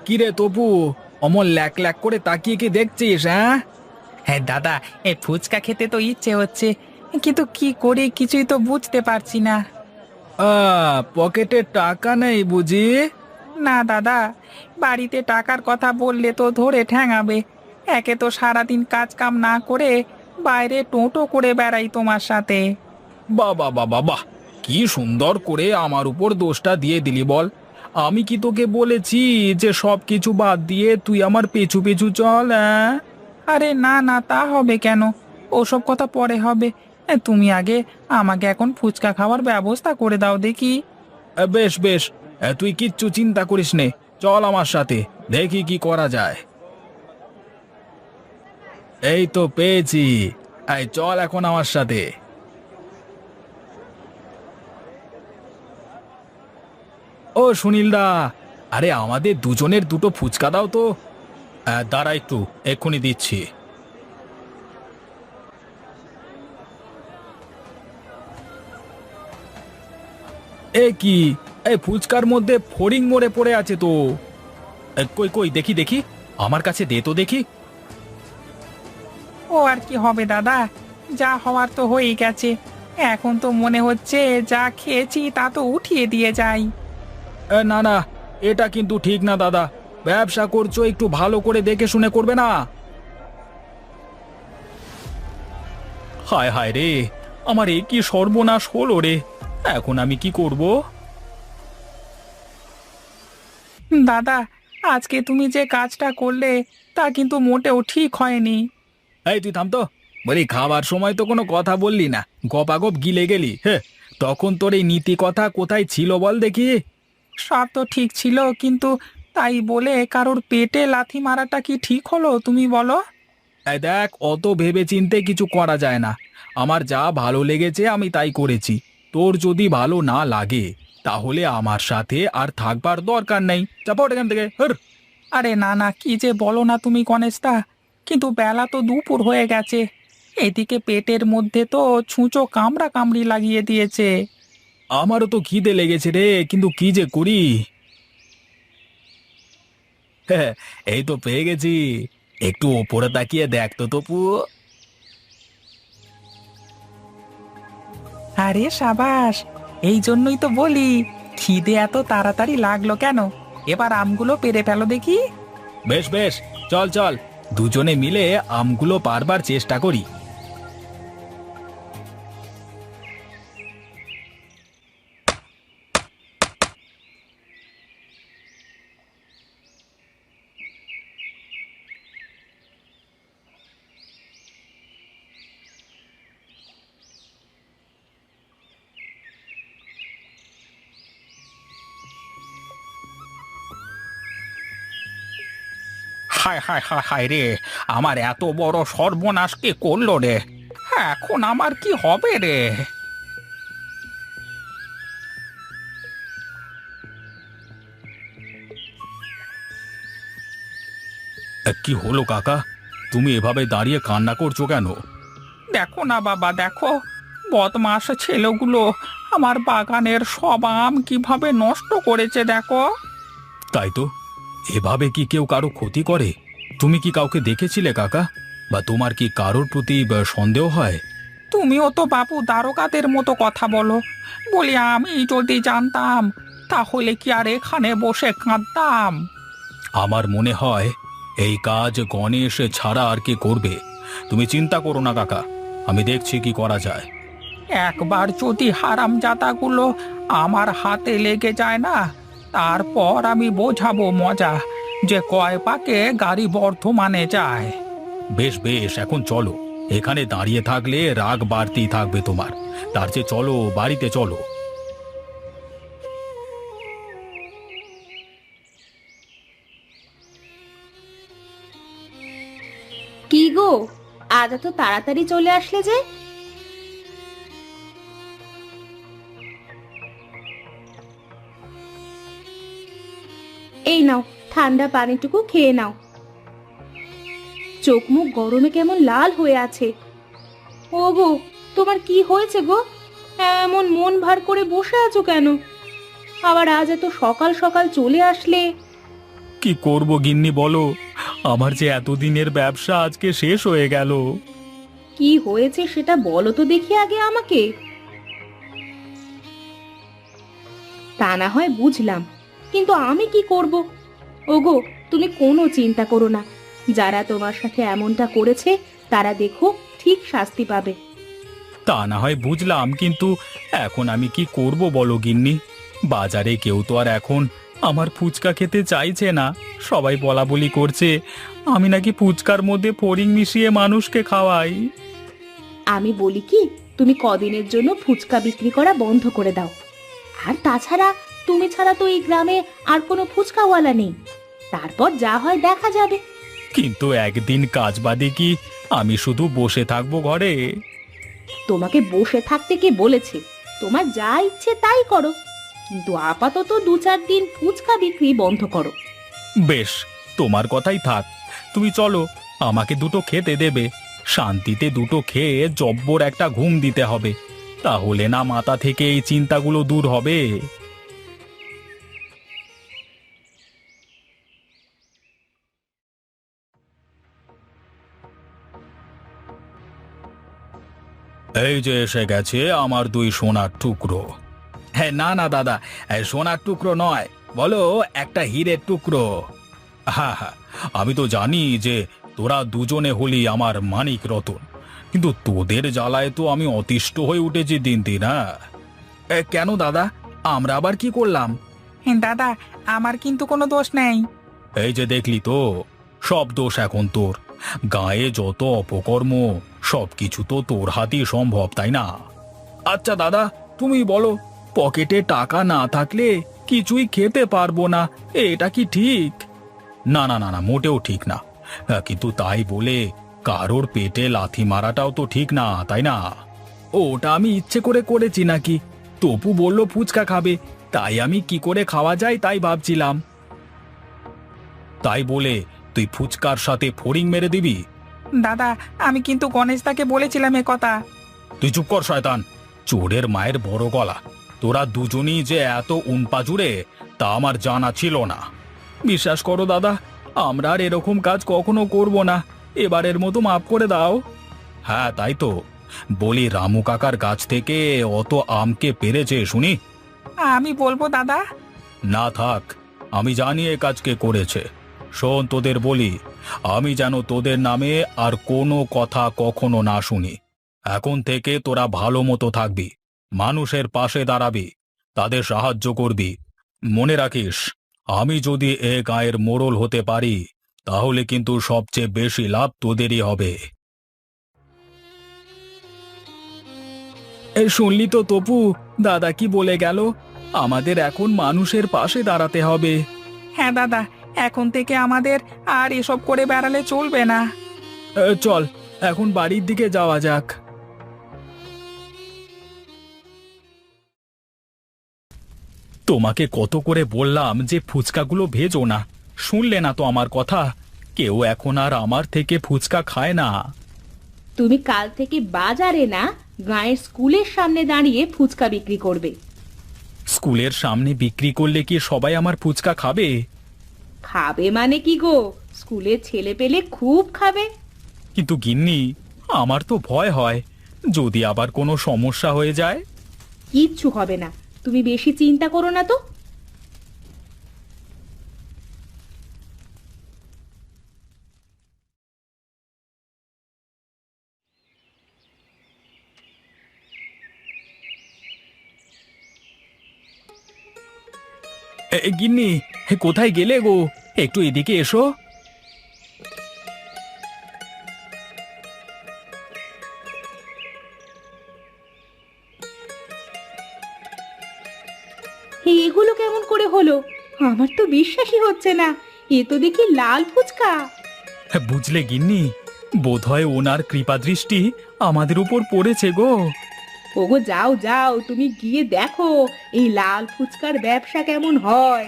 কিরে তপু, অমন lack lack করে তাকিয়ে কি দেখছিস? হ্যাঁ হ্যাঁ দাদা, এই ফুচকা খেতে তো ইচ্ছে হচ্ছে, কিন্তু কি করি কিছুই তো বুঝতে পারছি না। পকেটে টাকা নেই বুঝি? না দাদা, বাড়িতে টাকার কথা বললে তো ধরে ঠ্যাঙাবে। একে তো সারাদিন কাজ কাম না করে বাইরে টোটো করে বেড়াই তোমার সাথে। বাবা বাবা বাহ, কি সুন্দর করে আমার উপর দোষটা দিয়ে দিলি বল। আমি কি তোকে বলেছি যে সব কিছু বাদ দিয়ে তুই আমার পেছু পেছু চল? হ্যাঁ, আরে না না, তা হবে কেন? ওসব কথা পরে হবে। তুমি আগে আমাকে এখন ফুচকা খাওয়ার ব্যবস্থা করে দাও দেখি। বেশ বেশ, তুই কিচ্ছু চিন্তা করিস নে, চল আমার সাথে, দেখি কি করা যায়। এই তো পেয়েছি, এই চল এখন আমার সাথে। ও সুনীল দা, আরে আমাদের দুজনের দুটো ফুচকা দাও তো। দাঁড়া একটু, এক্ষুনি দিচ্ছি। এ কি, এই ফুচকার মধ্যে ফড়িং মরে পড়ে আছে তো। কই কই দেখি দেখি, আমার কাছে দে তো দেখি। ও আর কি হবে দাদা, যা হওয়ার তো হয়েই গেছে। এখন তো মনে হচ্ছে যা খেয়েছি তা তো উঠিয়ে দিয়ে যাই। না না, এটা কিন্তু ঠিক না দাদা, ব্যবসা করছো একটু ভালো করে দেখে শুনে করবে না? হায় হায় রে, আমার এ কি সর্বনাশ হলো রে, এখন আমি কি করব? দাদা, আজকে তুমি যে কাজটা করলে তা কিন্তু মোটেও ঠিক হয়নি। এই তুই থাম তো, বলি খাবার সময় তো কোনো কথা বললি না, গপাগপ গিলে গেলি। হ্যাঁ, তখন তোর এই নীতি কথা কোথায় ছিল বল দেখি? সব তো ঠিক ছিল, কিন্তু তাই বলে কারোর পেটে লাথি মারাটা কি ঠিক হলো তুমি বলো? এই দেখ, অত ভেবে চিন্তে কিছু করা যায় না। আমার যা ভালো লেগেছে আমি তাই করেছি। তোর যদি ভালো না লাগে তাহলে আমার সাথে আর থাকবার দরকার নেই, চাপা ওঠ এখান থেকে, হর। আরে না না, কি যে বলো না তুমি গণেশদা, কিন্তু বেলা তো দুপুর হয়ে গেছে। এদিকে পেটের মধ্যে তো ছুঁচো কামড়া কামড়ি লাগিয়ে দিয়েছে। আমারও তো খিদে লেগেছে রে, কিন্তু কি যে করি। হ্যাঁ, এই তো পেয়ে গেছি, একটু ওপরে তাকিয়ে দেখ তো তপু। আরে সাবাস, এই জন্যই তো বলি খিদে এত তাড়াতাড়ি লাগলো কেন। এবার আমগুলো পেরে ফেলো দেখি। বেশ বেশ, চল চল, দুজনে মিলে আমগুলো পারবার চেষ্টা করি। হায় হায় হায় হায় রে, আমার এত বড় সর্বনাশ কে করলো রে। এখন আমার কি হবে রে? কি হলো কাকা, তুমি এভাবে দাঁড়িয়ে কান্না করছো কেন? দেখো না বাবা, দেখো, বদমাস ছেলেগুলো আমার বাগানের সব আম কিভাবে নষ্ট করেছে দেখো। তাই তো, এভাবে কি কেউ কারো ক্ষতি করে? তুমি কি কাউকে দেখেছিলে কাকা, বা তোমার কি কারোর প্রতি সন্দেহ হয়? তুমিও তো বাবু দ্বারকাদের মতো কথা বলো। বলি আমি যদি জানতাম তাহলে কি আর এখানে বসে কাঁদতাম? আমার মনে হয় এই কাজ গণেশ ছাড়া আর কে করবে। তুমি চিন্তা করো না কাকা, আমি দেখছি কি করা যায়। একবার যদি হারামজাদাগুলো আমার হাতে লেগে যায় না, তারপর আমি বোঝাবো মজা যে কয় পাকে গাড়ি বর্ধমানে যায়। বেশ বেশ, এখন চলো, এখানে দাঁড়িয়ে থাকলে রাগ বাড়তেই থাকবে তোমার। তার চেয়ে চলো, বাড়িতে চলো। কি গো, আজ এত তাড়াতাড়ি চলে আসলে যে? এই নাও, ঠান্ডা পানিটুকু খেয়ে নাও। চোখ মুখ গরমে কেমন লাল হয়ে আছে। ও গো, তোমার কি হয়েছে গো? এমন মন ভার করে বসে আছো কেন? আবার আজ এত সকাল সকাল চলে আসলে? কি করব গিন্নি বলো, আমার যে এতদিনের ব্যবসা আজকে শেষ হয়ে গেল। কি হয়েছে সেটা বলো তো দেখি আগে আমাকে। তা না হয় বুঝলাম, কিন্তু আমি কি করব? ওগো, তুমি কোনো চিন্তা করো না, যারা তোমার সাথে এমনটা করেছে তারা দেখো ঠিক শাস্তি পাবে। তা না হয় বুঝলাম, কিন্তু এখন আমি কি করব বলো গিন্নি? বাজারে কেউ তো আর এখন আমার ফুচকা খেতে চাইছে না। সবাই বলা বলি করছে আমি নাকি ফুচকার মধ্যে ফড়িং মিশিয়ে মানুষকে খাওয়াই। আমি বলি কি, তুমি কদিনের জন্য ফুচকা বিক্রি করা বন্ধ করে দাও। আর তাছাড়া তুমি ছাড়া তো এই গ্রামে আর কোনো ফুচকাওয়ালা নেই, তারপর যা হয় দেখা যাবে। কিন্তু একদিন কাজ বাদে কি আমি শুধু বসে থাকবো ঘরে? তোমাকে বসে থাকতে কে বলেছে? তোমার যা ইচ্ছে তাই করো, কিন্তু আপাতত 2-4 দিন ফুচকা বিক্রি বন্ধ করো। বেশ, তোমার কথাই থাক। তুমি চলো, আমাকে দুটো খেতে দেবে। শান্তিতে দুটো খেয়ে জব্বর একটা ঘুম দিতে হবে, তাহলে না মাথা থেকে এই চিন্তাগুলো দূর হবে। এই যে এসে গেছে আমার দুই সোনার টুকরো। হ্যাঁ, না না দাদা, সোনার টুকরো নয়, বলো একটা হীরের টুকরো। হ্যাঁ হ্যাঁ, আমি তো জানি যে তোরা দুজনে হলি আমার মানিক রতন, কিন্তু তোদের জ্বালায় তো আমি অতিষ্ঠ হয়ে উঠেছি দিন দিন। হ্যাঁ, কেন দাদা, আমরা আবার কি করলাম? দাদা, আমার কিন্তু কোনো দোষ নেই। এই যে দেখলি তো, সব দোষ এখন তোর। গায়ে যত অপকর্ম, সবকিছু তো তোর হাতেই সম্ভব, তাই না? আচ্ছা দাদা, তুমি বলো, পকেটে টাকা না থাকলে কিছুই খেতে পারবো না, এটা কি ঠিক? না না না না, মোটেও ঠিক না। কিন্তু তাই বলে কারোর পেটে লাথি মারাটাও তো ঠিক না, তাই না? ওটা আমি ইচ্ছে করে করেছি নাকি? তপু বলল ফুচকা খাবে, তাই আমি কি করে খাওয়া যায় তাই ভাবছিলাম। তাই বলে তুই ফুচকার সাথে ফড়িং মেরে দিবি? দাদা, আমি কিন্তু গণেশদাকে বলেছিলাম এ কথা। তুই চুপ কর শয়তান, চোরের মায়ের বড় গলা। তোরা দুজনই যে এত উনপা জুড়ে তা আমার জানা ছিল না। বিশ্বাস করো দাদা, আমরা আর এরকম কাজ কখনো করব না, এবারের মতো মাফ করে দাও। হ্যাঁ তাই তো, বলি রামু কাকার গাছ থেকে অত আমকে পেরেছে শুনি? আমি বলবো দাদা। না থাক, আমি জানি এ কাজকে করেছে। শোন, তোদের বলি, আমি যেন তোদের নামে আর কোনো কথা কখনো না শুনি। এখন থেকে তোরা ভালো মতো থাকবি, মানুষের পাশে দাঁড়াবি, তাদের সাহায্য করবি। মনে রাখিস, আমি যদি এ গায়ের মোড়ল হতে পারি, তাহলে কিন্তু সবচেয়ে বেশি লাভ তোদেরই হবে। শুনলি তো তপু, দাদা কি বলে গেল? আমাদের এখন মানুষের পাশে দাঁড়াতে হবে। হ্যাঁ দাদা, এখন থেকে আমাদের আর এসব করে বেড়ালে চলবে না। চল, এখন বাড়ির দিকে যাওয়া যাক। তোমাকে কত করে বললাম যে ফুচকাগুলো ভেজো না, শুনলে না তো আমার কথা। কেউ এখন আর আমার থেকে ফুচকা খায় না। তুমি কাল থেকে বাজারে না, গাঁয়ের স্কুলের সামনে দাঁড়িয়ে ফুচকা বিক্রি করবে। স্কুলের সামনে বিক্রি করলে কি সবাই আমার ফুচকা খাবে? খাবে মানে কি গো, স্কুলের ছেলে পেলে খুব খাবে। কিন্তু গিন্নি, আমার তো ভয় হয়, যদি আবার কোনো সমস্যা হয়ে যায়। কিচ্ছু হবে না, তুমি বেশি চিন্তা করো না তো। গিন্নি, কোথায় গেলে গো? একটু এদিকে এসো। এগুলো কেমন করে হলো? আমার তো বিশ্বাসই হচ্ছে না, এ তো দেখি লাল ফুচকা। বুঝলে গিন্নি, বোধহয় ওনার কৃপাদৃষ্টি আমাদের উপর পড়েছে গো। ওগো যাও যাও, তুমি গিয়ে দেখো এই লাল ফুচকার ব্যবসা কেমন হয়।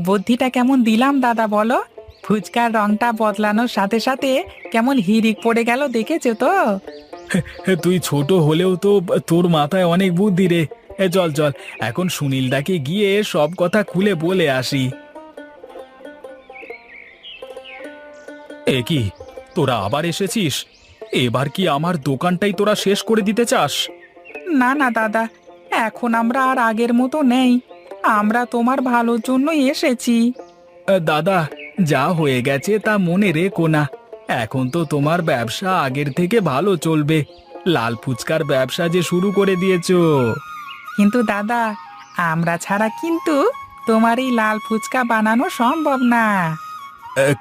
বুদ্ধিটা কেমন দিলাম দাদা বলো? ফুচকার রংটা বদলানোর সাথে সাথে কেমন হিড়িক পড়ে গেল, দেখেছো তো? তুই ছোট হলেও তো তোর মাথায় অনেক বুদ্ধি রে। চল চল, এখন সুনীলদাকে গিয়ে সব কথা খুলে বলে আসি। এ কি, তোরা আবার এসেছিস? এবার কি আমার দোকানটাই তোরা শেষ করে দিতে চাস? না না দাদা, এখন আমরা আর আগের মতো নেই। আমরা তোমার ভালোর জন্যই এসেছি। দাদা, যা হয়ে গেছে তা মনে রেখো না। এখন তো তোমার ব্যবসা আগের থেকে ভালো চলবে। লাল ফুচকার ব্যবসা যে শুরু করে দিয়েছো। কিন্তু দাদা, আমরা ছাড়া কিন্তু তোমার এই লাল ফুচকা বানানো সম্ভব না।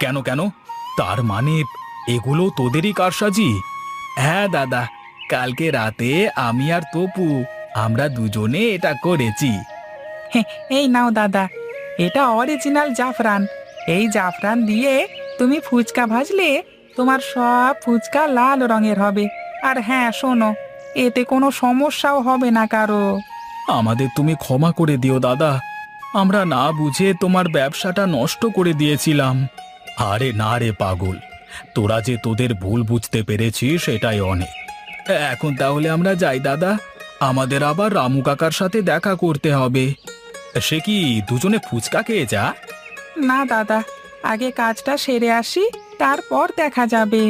কেন কেন? তার মানে এগুলো তোদেরই কারসাজি? হ্যাঁ দাদা, কালকে রাতে আমি আর তপু আমরা দুজনে এটা করেছি। এই নাও দাদা, এটা অরিজিনাল জাফরান। এই জাফরান দিয়ে তুমি ফুচকা ভাজলে তোমার সব ফুচকা লাল রঙের হবে। আর হ্যাঁ শোনো, এতে কোনো সমস্যাও হবে না কারো। আমাদের তুমি ক্ষমা করে দিও দাদা, আমরা না বুঝে তোমার ব্যবসাটা নষ্ট করে দিয়েছিলাম। আরে না রে পাগল, তোরা যে তোদের ভুল বুঝতে পেরেছিস সেটাই অনেক। এখন তাহলে আমরা যাই দাদা, আমাদের আবার রামু কাকার সাথে দেখা করতে হবে। সে কি দুজনে ফুচকা খেয়ে যা? না দাদা, আগে কাজটা সেরে আসি, তারপর দেখা যাবে।